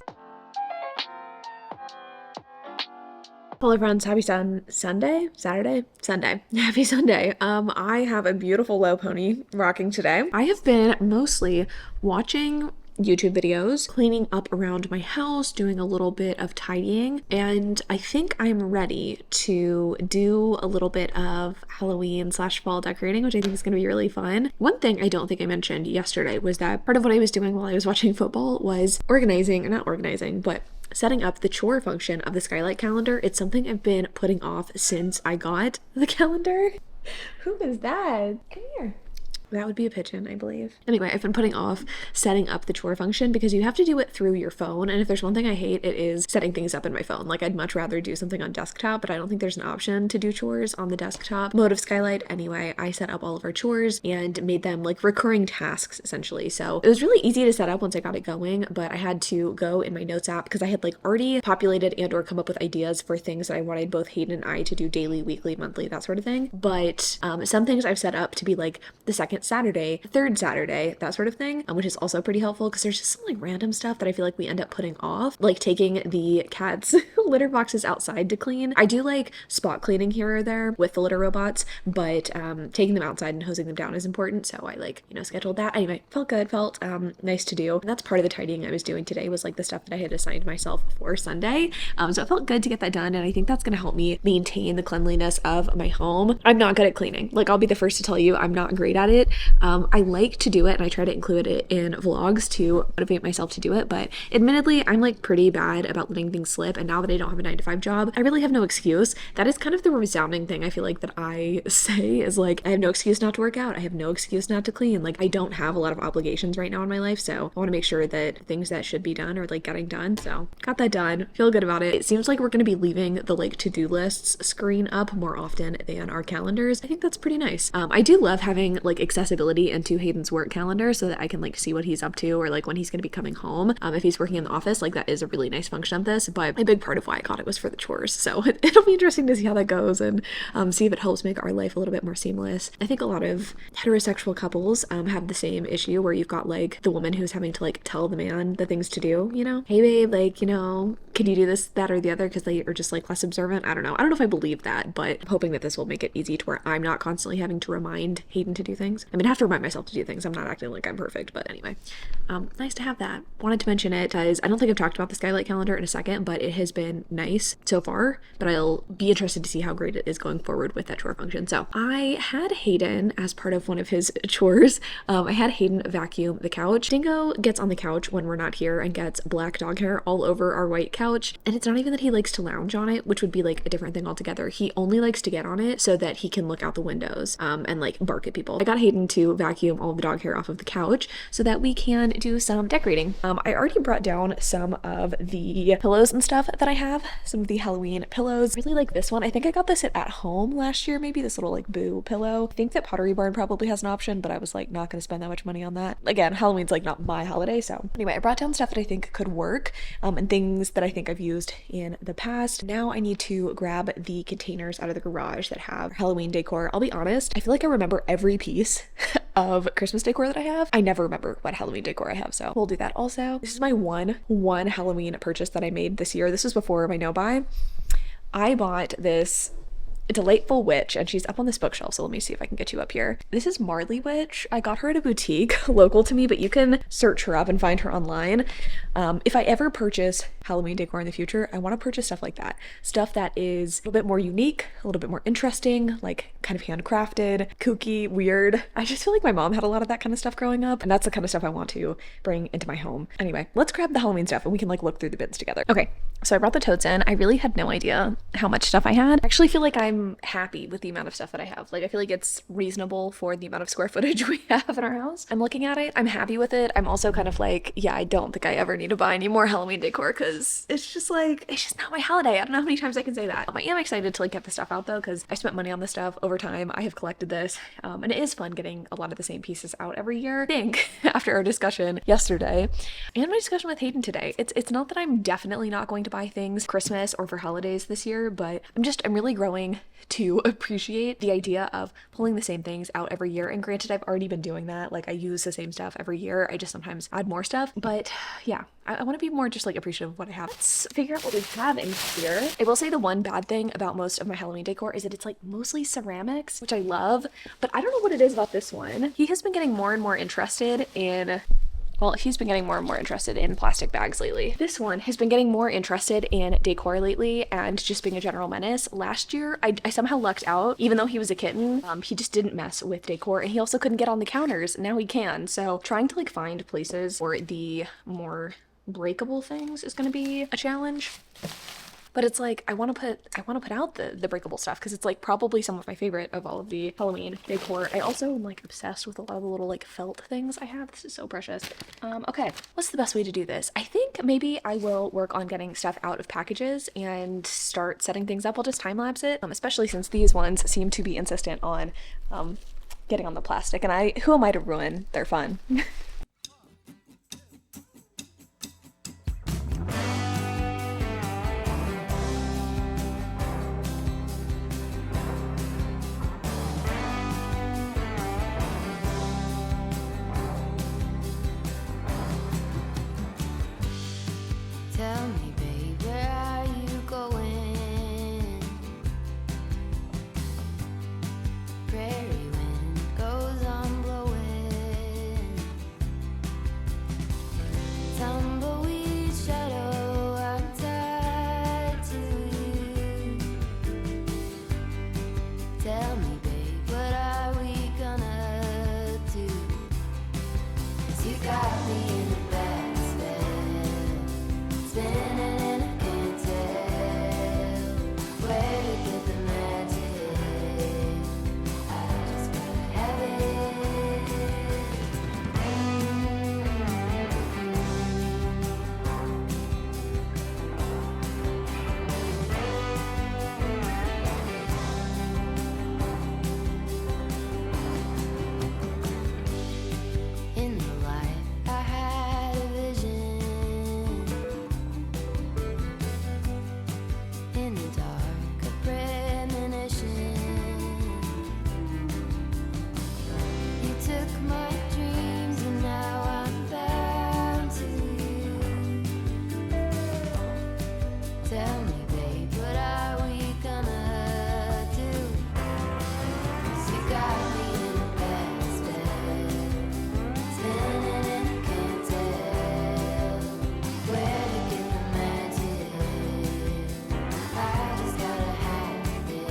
Hello friends, happy Sunday? Happy Sunday. I have a beautiful low pony rocking today. I have been mostly watching YouTube videos, cleaning up around my house, doing a little bit of tidying, and I think I'm ready to do a little bit of Halloween/fall decorating, which I think is going to be really fun. One thing I don't think I mentioned yesterday was that part of what I was doing while I was watching football was setting up the chore function of the skylight calendar. It's something I've been putting off since I got the calendar. Who is that? Come here. That would be a pigeon, I believe. Anyway, I've been putting off setting up the chore function because you have to do it through your phone. And if there's one thing I hate, it is setting things up in my phone. Like, I'd much rather do something on desktop, but I don't think there's an option to do chores on the desktop mode of Skylight. Anyway, I set up all of our chores and made them like recurring tasks, essentially. So it was really easy to set up once I got it going, but I had to go in my notes app because I had like already populated and or come up with ideas for things that I wanted both Hayden and I to do daily, weekly, monthly, that sort of thing. But some things I've set up to be like the second Saturday, third Saturday, that sort of thing, which is also pretty helpful because there's just some like random stuff that I feel like we end up putting off, like taking the cat's litter boxes outside to clean. I do like spot cleaning here or there with the litter robots, but taking them outside and hosing them down is important, so I like, scheduled that. Anyway, felt good, felt nice to do. And that's part of the tidying I was doing today, was like the stuff that I had assigned myself for Sunday. So it felt good to get that done, and I think that's going to help me maintain the cleanliness of my home. I'm not good at cleaning. Like, I'll be the first to tell you I'm not great at it. I like to do it, and I try to include it in vlogs to motivate myself to do it, but admittedly, I'm like pretty bad about letting things slip, and now that I don't have a 9-to-5 job, I really have no excuse. That is kind of the resounding thing I feel like that I say, is like, I have no excuse not to work out, I have no excuse not to clean. Like, I don't have a lot of obligations right now in my life, so I want to make sure that things that should be done are like getting done. So got that done, feel good about it. It seems like we're going to be leaving the like to-do lists screen up more often than our calendars. I think that's pretty nice. I do love having like accessibility into Hayden's work calendar so that I can like see what he's up to, or like when he's going to be coming home. If he's working in the office, like that is a really nice function of this, but a big part of why I got it was for the chores. So it'll be interesting to see how that goes, and see if it helps make our life a little bit more seamless. I think a lot of heterosexual couples have the same issue where you've got like the woman who's having to like tell the man the things to do, hey babe, like, can you do this, that, or the other, because they are just like less observant. I don't know if I believe that, but I'm hoping that this will make it easy to where I'm not constantly having to remind Hayden to do things. I mean, I have to remind myself to do things. I'm not acting like I'm perfect, but anyway, nice to have that. Wanted to mention it because I don't think I've talked about the skylight calendar in a second, but it has been nice so far, but I'll be interested to see how great it is going forward with that chore function. So I had Hayden, as part of one of his chores, I had Hayden vacuum the couch. Dingo gets on the couch when we're not here and gets black dog hair all over our white couch, and it's not even that he likes to lounge on it, which would be like a different thing altogether. He only likes to get on it so that he can look out the windows and like bark at people. I got Hayden Hayden to vacuum all the dog hair off of the couch so that we can do some decorating. I already brought down some of the pillows and stuff that I have, some of the Halloween pillows. I really like this one. I think I got this at home last year, maybe, this little like boo pillow. I think that Pottery Barn probably has an option, but I was like not gonna spend that much money on that. Again, Halloween's like not my holiday, so anyway, I brought down stuff that I think could work, and things that I think I've used in the past. Now I need to grab the containers out of the garage that have Halloween decor. I'll be honest, I feel like I remember every piece of Christmas decor that I have. I never remember what Halloween decor I have, so we'll do that also. This is my one Halloween purchase that I made this year. This was before my no-buy. I bought this Delightful Witch, and she's up on this bookshelf, so let me see if I can get you up here. This is Marley Witch. I got her at a boutique local to me, but you can search her up and find her online. If I ever purchase Halloween decor in the future, I want to purchase stuff like that. Stuff that is a little bit more unique, a little bit more interesting, like kind of handcrafted, kooky, weird. I just feel like my mom had a lot of that kind of stuff growing up, and that's the kind of stuff I want to bring into my home. Anyway, let's grab the Halloween stuff and we can like look through the bins together. Okay, so I brought the totes in. I really had no idea how much stuff I had. I actually feel like I'm happy with the amount of stuff that I have. Like, I feel like it's reasonable for the amount of square footage we have in our house. I'm looking at it. I'm happy with it. I'm also kind of like, yeah, I don't think I ever need to buy any more Halloween decor because it's just like, it's just not my holiday. I don't know how many times I can say that. I am excited to like get the stuff out though, because I spent money on this stuff over time. I have collected this, and it is fun getting a lot of the same pieces out every year. I think after our discussion yesterday and my discussion with Hayden today, it's not that I'm definitely not going to buy things Christmas or for holidays this year, but I'm really growing to appreciate the idea of pulling the same things out every year. And granted, I've already been doing that. Like, I use the same stuff every year. I just sometimes add more stuff. But yeah, I want to be more just like appreciative of what I have. Let's figure out what we have in here. I will say the one bad thing about most of my Halloween decor is that it's like mostly ceramics, which I love, but I don't know what it is about this one. He has been getting more and more interested in he's been getting more and more interested in plastic bags lately. This one has been getting more interested in decor lately and just being a general menace. Last year, I somehow lucked out. Even though he was a kitten, he just didn't mess with decor, and he also couldn't get on the counters. Now he can. So trying to like find places for the more breakable things is going to be a challenge. But it's like, I want to put out the breakable stuff because it's like probably some of my favorite of all of the Halloween decor. I also am like obsessed with a lot of the little like felt things I have. This is so precious. Okay, what's the best way to do this? I think maybe I will work on getting stuff out of packages and start setting things up. I'll just time lapse it, especially since these ones seem to be insistent on getting on the plastic, and who am I to ruin their fun? Tell me, babe, where are you going? Prairie wind goes on blowing. Tumbleweed shadow, I'm tied to you. Tell me, babe, what are we gonna do? 'Cause you got me in the best bed, spinning and I can't tell where to get the magic. I just gotta have it. In the light, I had a vision. In the dark, a premonition. You took my dreams and now I'm bound to you. Tell me, babe, what are we gonna do? 'Cause you got me in the best bed, spinning and I can't tell where to get the magic. I just gotta have it.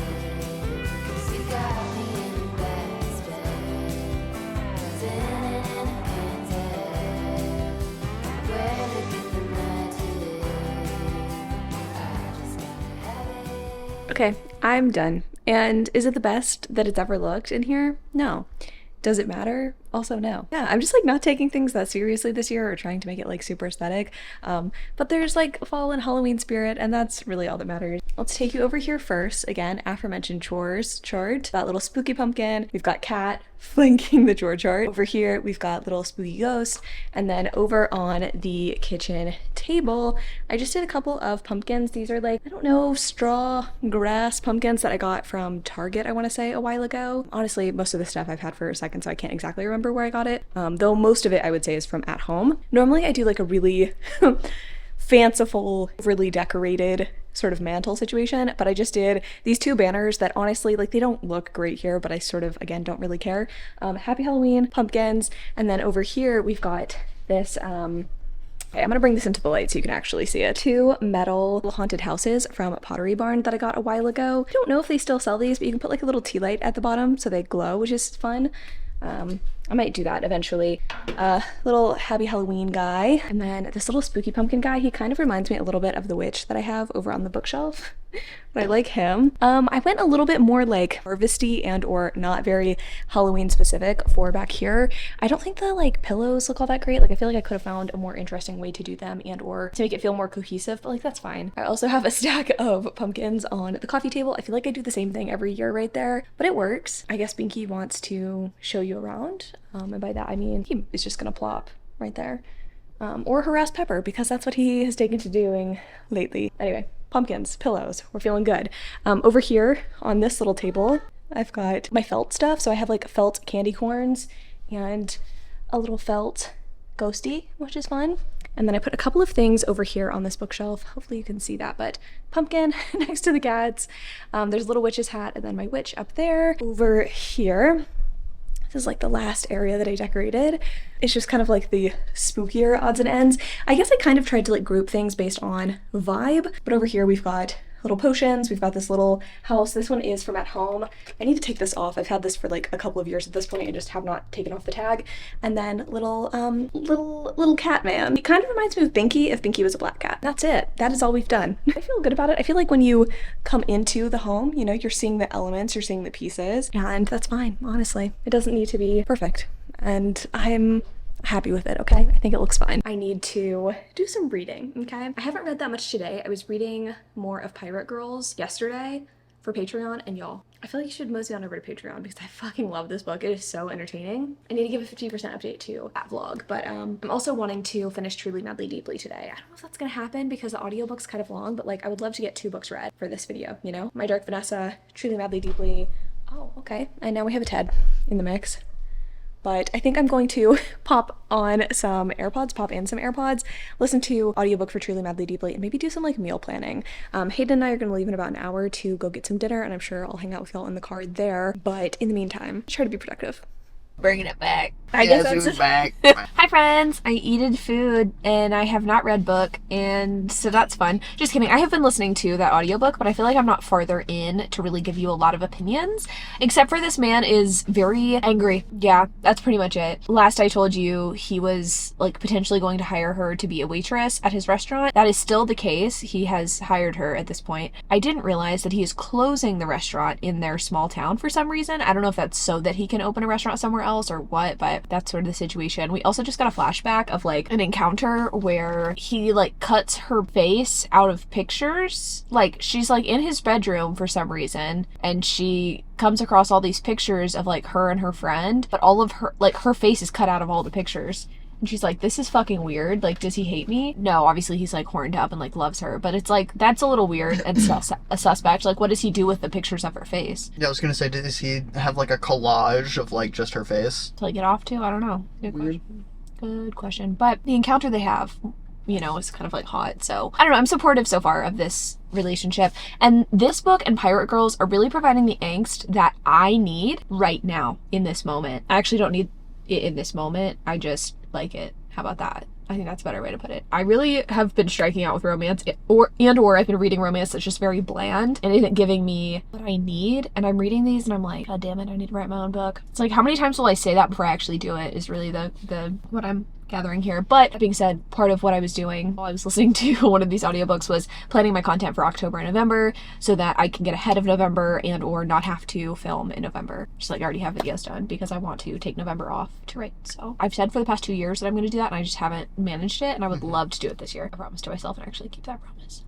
'Cause you got me in the best bed, spinning and I can't tell where to get the magic. I just gotta have it. Okay, I'm done. And is it the best that it's ever looked in here? No. Does it matter? Also, no. Yeah, I'm just like not taking things that seriously this year or trying to make it like super aesthetic. But there's like fall and Halloween spirit, and that's really all that matters. Let's take you over here first. Again, aforementioned chores chart. That little spooky pumpkin. We've got cat flanking the chore chart. Over here, we've got little spooky ghost. And then over on the kitchen table, I just did a couple of pumpkins. These are like, I don't know, straw grass pumpkins that I got from Target, I want to say, a while ago. Honestly, most of the stuff I've had for a second, so I can't exactly remember where I got it. Though most of it I would say is from at home. Normally I do like a really fanciful, overly decorated sort of mantle situation, but I just did these two banners that honestly, like, they don't look great here, but I sort of, again, don't really care. Happy Halloween, pumpkins, and then over here we've got this, okay, I'm gonna bring this into the light so you can actually see it. Two metal haunted houses from Pottery Barn that I got a while ago. I don't know if they still sell these, but you can put like a little tea light at the bottom so they glow, which is fun. I might do that eventually. Little Happy Halloween guy. And then this little spooky pumpkin guy, he kind of reminds me a little bit of the witch that I have over on the bookshelf. But I like him. I went a little bit more like harvesty and or not very Halloween specific for back here. I don't think the like pillows look all that great. Like I feel like I could have found a more interesting way to do them and or to make it feel more cohesive, but like that's fine. I also have a stack of pumpkins on the coffee table. I feel like I do the same thing every year right there, but it works. I guess Binky wants to show you around. And by that I mean he is just gonna plop right there. Or harass Pepper because that's what he has taken to doing lately. Anyway. Pumpkins, pillows, we're feeling good. Over here on this little table, I've got my felt stuff. So I have like felt candy corns and a little felt ghosty, which is fun. And then I put a couple of things over here on this bookshelf. Hopefully you can see that, but pumpkin next to the cats. There's a little witch's hat and then my witch up there. Over here, this is like the last area that I decorated. It's just kind of like the spookier odds and ends. I guess I kind of tried to like group things based on vibe, but over here we've got little potions. We've got this little house. This one is from at home. I need to take this off. I've had this for like a couple of years at this point. I just have not taken off the tag. And then little cat man. It kind of reminds me of Binky if Binky was a black cat. That's it. That is all we've done. I feel good about it. I feel like when you come into the home, you know, you're seeing the elements, you're seeing the pieces, and that's fine, honestly. It doesn't need to be perfect. And I'm happy with it, okay? I think it looks fine. I need to do some reading, okay? I haven't read that much today. I was reading more of Pirate Girls yesterday for Patreon, and y'all, I feel like you should mosey on over to Patreon because I fucking love this book. It is so entertaining. I need to give a 50% update to that vlog, but I'm also wanting to finish Truly Madly Deeply today. I don't know if that's gonna happen because the audiobook's kind of long, but like I would love to get 2 books read for this video, you know? My Dark Vanessa, Truly Madly Deeply. Oh, okay. And now we have a Ted in the mix. But I think I'm going to pop in some AirPods, listen to audiobook for Truly Madly Deeply, and maybe do some like meal planning. Hayden and I are gonna leave in about an hour to go get some dinner, and I'm sure I'll hang out with y'all in the car there. But in the meantime, try to be productive. Bringing it back. I guess that's back. Hi friends, I eated food and I have not read book, and so that's fun. Just kidding, I have been listening to that audiobook, but I feel like I'm not farther in to really give you a lot of opinions, except for this man is very angry. Yeah, that's pretty much it. Last I told you, he was like potentially going to hire her to be a waitress at his restaurant. That is still the case. He has hired her at this point. I didn't realize that he is closing the restaurant in their small town for some reason. I don't know if that's so that he can open a restaurant somewhere else or what, but that's sort of the situation. We also just got a flashback of like an encounter where he like cuts her face out of pictures. Like she's like in his bedroom for some reason, and she comes across all these pictures of like her and her friend, but all of her, like her face is cut out of all the pictures. And she's like, this is fucking weird. Like, does he hate me? No, obviously he's like horned up and like loves her, but it's like, that's a little weird and a suspect. Like, what does he do with the pictures of her face? Yeah, I was gonna say, does he have like a collage of like just her face? To like get off to? I don't know. Good question. But the encounter they have, you know, is kind of like hot. So I don't know. I'm supportive so far of this relationship. And this book and Pirate Girls are really providing the angst that I need right now in this moment. I actually don't need it in this moment. I just like it. How about that? I think that's a better way to put it. I really have been striking out with romance, or I've been reading romance that's just very bland and isn't giving me what I need. And I'm reading these and I'm like, God damn it, I need to write my own book. It's like, how many times will I say that before I actually do it is really the what I'm gathering here. But that being said, part of what I was doing while I was listening to one of these audiobooks was planning my content for October and November so that I can get ahead of November and or not have to film in November. Just like already have videos done because I want to take November off to write. So I've said for the past 2 years that I'm going to do that and I just haven't managed it, and I would love to do it this year. I promised to myself and actually keep that promise.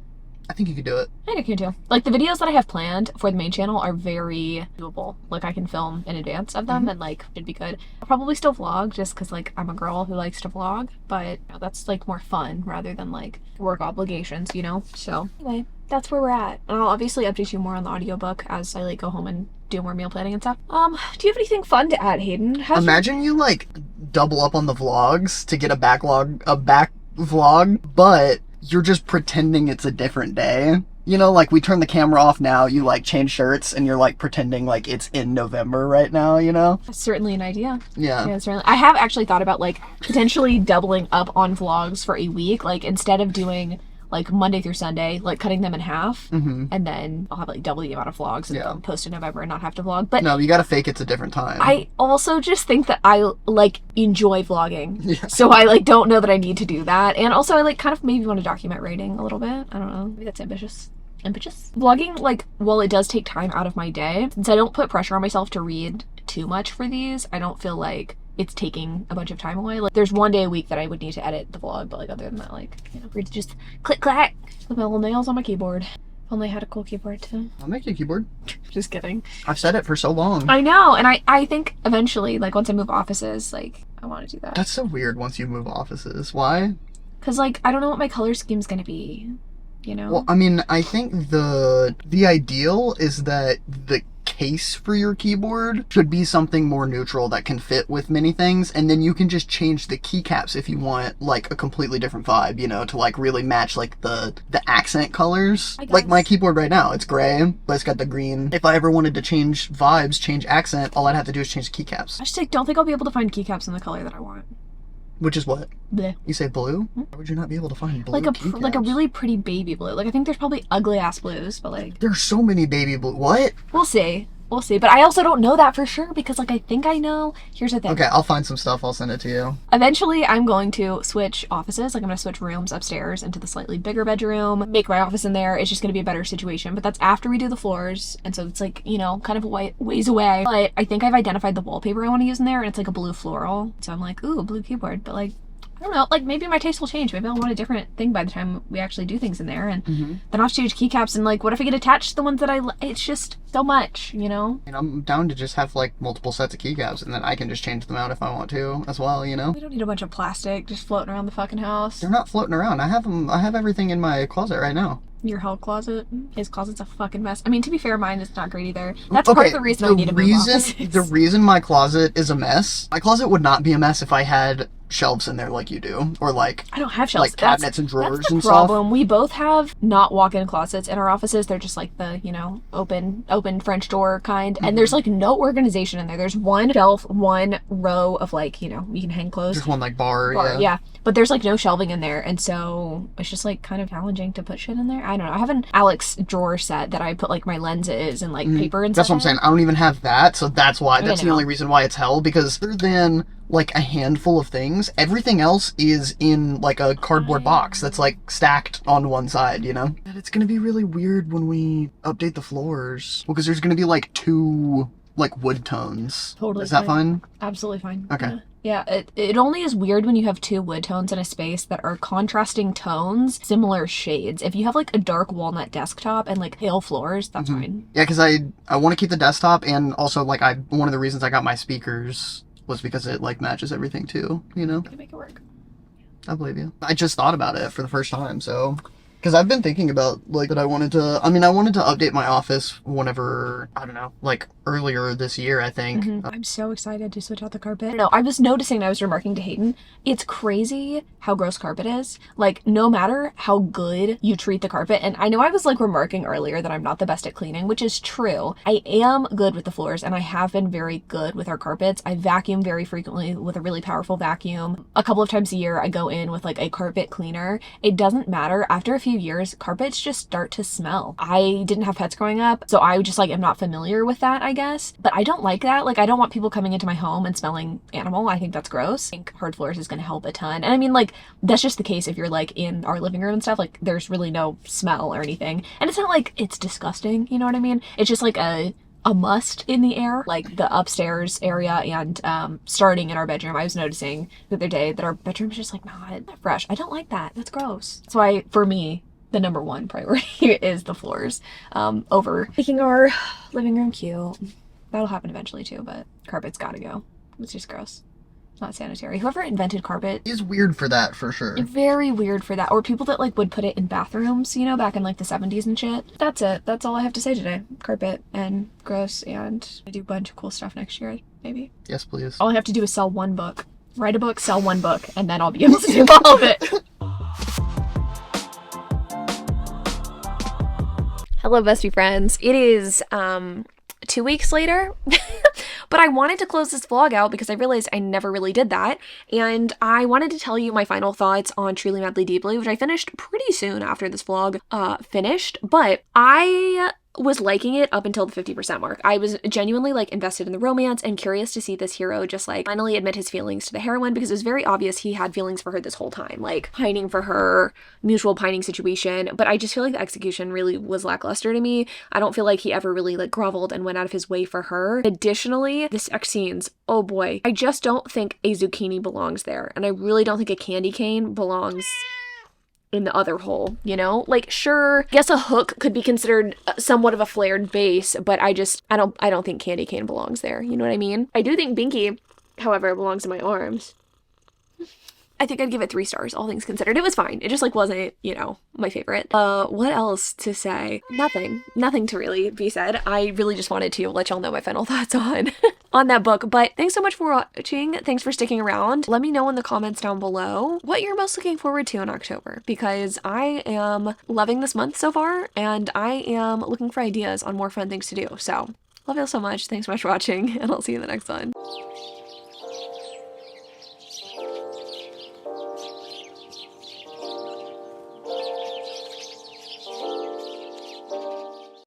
I think you could do it. I think I can too. Like the videos that I have planned for the main channel are very doable. Like I can film in advance of them and like it'd be good. I'll probably still vlog just because like I'm a girl who likes to vlog, but you know, that's like more fun rather than like work obligations, you know? So anyway, that's where we're at. And I'll obviously update you more on the audiobock as I like go home and do more meal planning and stuff. Do you have anything fun to add, Hayden? Imagine you like double up on the vlogs to get a back vlog, but you're just pretending it's a different day. You know, like we turn the camera off now, you like change shirts and you're like pretending like it's in November right now, you know? That's certainly an idea. Yeah. Yeah, certainly. I have actually thought about like potentially doubling up on vlogs for a week. Like instead of doing like Monday through Sunday, like cutting them in half, and then I'll have like double the amount of vlogs and post in November and not have to vlog. But no, you gotta fake it's a different time. I also just think that I like enjoy vlogging, so I like don't know that I need to do that. And also I like kind of maybe want to document writing a little bit. I don't know, maybe that's ambitious. Vlogging, like, while it does take time out of my day, since I don't put pressure on myself to read too much for these, I don't feel like it's taking a bunch of time away. Like there's one day a week that I would need to edit the vlog, but like other than that, like, you know, read just click clack with my little nails on my keyboard. If only I had a cool keyboard too. I'll make you a keyboard. Just kidding. I've said it for so long. I know, and I think eventually, like once I move offices, like I want to do that. That's so weird once you move offices. Why? Because like I don't know what my color scheme's gonna be, you know? Well, I mean, I think the ideal is that the case for your keyboard should be something more neutral that can fit with many things, and then you can just change the keycaps if you want like a completely different vibe, you know, to like really match like the accent colors. Like my keyboard right now, it's gray, but it's got the green. If I ever wanted to change vibes, change accent, all I'd have to do is change the keycaps. I just like don't think I'll be able to find keycaps in the color that I want. Which is what? Bleh. You say blue? Why would you not be able to find blue Like a keycaps? really pretty baby blue. Like I think there's probably ugly ass blues, but like There's so many baby blue. What? we'll see. We'll see. But I also don't know that for sure because like I think I know. Here's the thing. Okay, I'll find some stuff. I'll send it to you. Eventually I'm going to switch offices. Like I'm going to switch rooms upstairs into the slightly bigger bedroom, make my office in there. It's just going to be a better situation. But that's after we do the floors. And so it's like, you know, kind of a ways away. But I think I've identified the wallpaper I want to use in there, and it's like a blue floral. So I'm like, ooh, a blue keyboard. But like, I don't know, like maybe my taste will change. Maybe I'll want a different thing by the time we actually do things in there. And then I'll have to change keycaps. And like, what if I get attached to the ones that it's just so much, you know? And I'm down to just have like multiple sets of keycaps, and then I can just change them out if I want to as well, you know? We don't need a bunch of plastic just floating around the fucking house. They're not floating around. I have everything in my closet right now. Your whole closet? His closet's a fucking mess. I mean, to be fair, mine is not great either. That's part of the reason I need to move offices. The reason my closet is a mess, my closet would not be a mess if I had shelves in there like you do, or like I don't have shelves. like cabinets and drawers that's the and problem. stuff. We both have not walk-in closets in our offices. They're just like the, you know, open French door kind, and there's like no organization in there. There's one shelf, one row of like, you know, you can hang clothes. There's one like bar, yeah. But there's like no shelving in there, and so it's just like kind of challenging to put shit in there. I don't know. I have an Alex drawer set that I put like my lenses and like paper and stuff. That's what I'm saying. I don't even have that, so that's why. That's the know. only reason why it's hell, because other than like a handful of things, everything else is in like a cardboard box that's like stacked on one side, you know? And it's gonna be really weird when we update the floors, because there's gonna be like 2 like wood tones. Totally Is that fine? Absolutely fine. Okay. Yeah, it only is weird when you have 2 wood tones in a space that are contrasting tones, similar shades. If you have like a dark walnut desktop and like pale floors, that's fine. Yeah, because I want to keep the desktop, and also like one of the reasons I got my speakers was because it like matches everything too, you know? You can make it work. I believe you. I just thought about it for the first time, so... Because I've been thinking about, like, that I wanted to update my office whenever, I don't know, like, earlier this year, I think. I'm so excited to switch out the carpet. No, I was noticing, I was remarking to Hayden, it's crazy how gross carpet is. Like, no matter how good you treat the carpet, and I know I was, like, remarking earlier that I'm not the best at cleaning, which is true. I am good with the floors, and I have been very good with our carpets. I vacuum very frequently with a really powerful vacuum. A couple of times a year, I go in with, like, a carpet cleaner. It doesn't matter. After a few years, carpets just start to smell. I didn't have pets growing up, so I just like am not familiar with that, I guess. But I don't like that. Like, I don't want people coming into my home and smelling animal. I think that's gross. I think hard floors is going to help a ton. And I mean, like, that's just the case if you're like in our living room and stuff. Like, there's really no smell or anything. And it's not like it's disgusting, you know what I mean? It's just like a must in the air, like the upstairs area and starting in our bedroom. I was noticing the other day that our bedroom's just like not fresh. I don't like that. That's gross. That's why, for me, the number one priority is the floors over making our living room cute. That'll happen eventually too, but carpet's gotta go. It's just gross. It's not sanitary. Whoever invented carpet Is weird for that, for sure. very weird for that. Or people that like would put it in bathrooms, you know, back in like the 70s and shit. That's it. That's all I have to say today. Carpet and gross, and I do a bunch of cool stuff next year, maybe. Yes, please. All I have to do is sell one book. Write a book, sell one book, and then I'll be able to do all of it. Hello, bestie friends. It is 2 weeks later, but I wanted to close this vlog out because I realized I never really did that, and I wanted to tell you my final thoughts on Truly Madly Deeply, which I finished pretty soon after this vlog finished, but I was liking it up until the 50% mark. I was genuinely like invested in the romance and curious to see this hero just like finally admit his feelings to the heroine, because it was very obvious he had feelings for her this whole time, like pining for her, mutual pining situation. But I just feel like the execution really was lackluster to me. I don't feel like he ever really like groveled and went out of his way for her. Additionally, the sex scenes, oh boy, I just don't think a zucchini belongs there, and I really don't think a candy cane belongs in the other hole, you know? Like, sure, I guess a hook could be considered somewhat of a flared base, but I don't think candy cane belongs there, you know what I mean? I do think Binky, however, belongs in my arms. I think I'd give it 3 stars, all things considered. It was fine. It just like wasn't, you know, my favorite. What else to say? Nothing to really be said. I really just wanted to let y'all know my final thoughts on on that book. But thanks so much for watching. Thanks for sticking around. Let me know in the comments down below what you're most looking forward to in October, because I am loving this month so far, and I am looking for ideas on more fun things to do. So love you all so much. Thanks so much for watching, and I'll see you in the next one.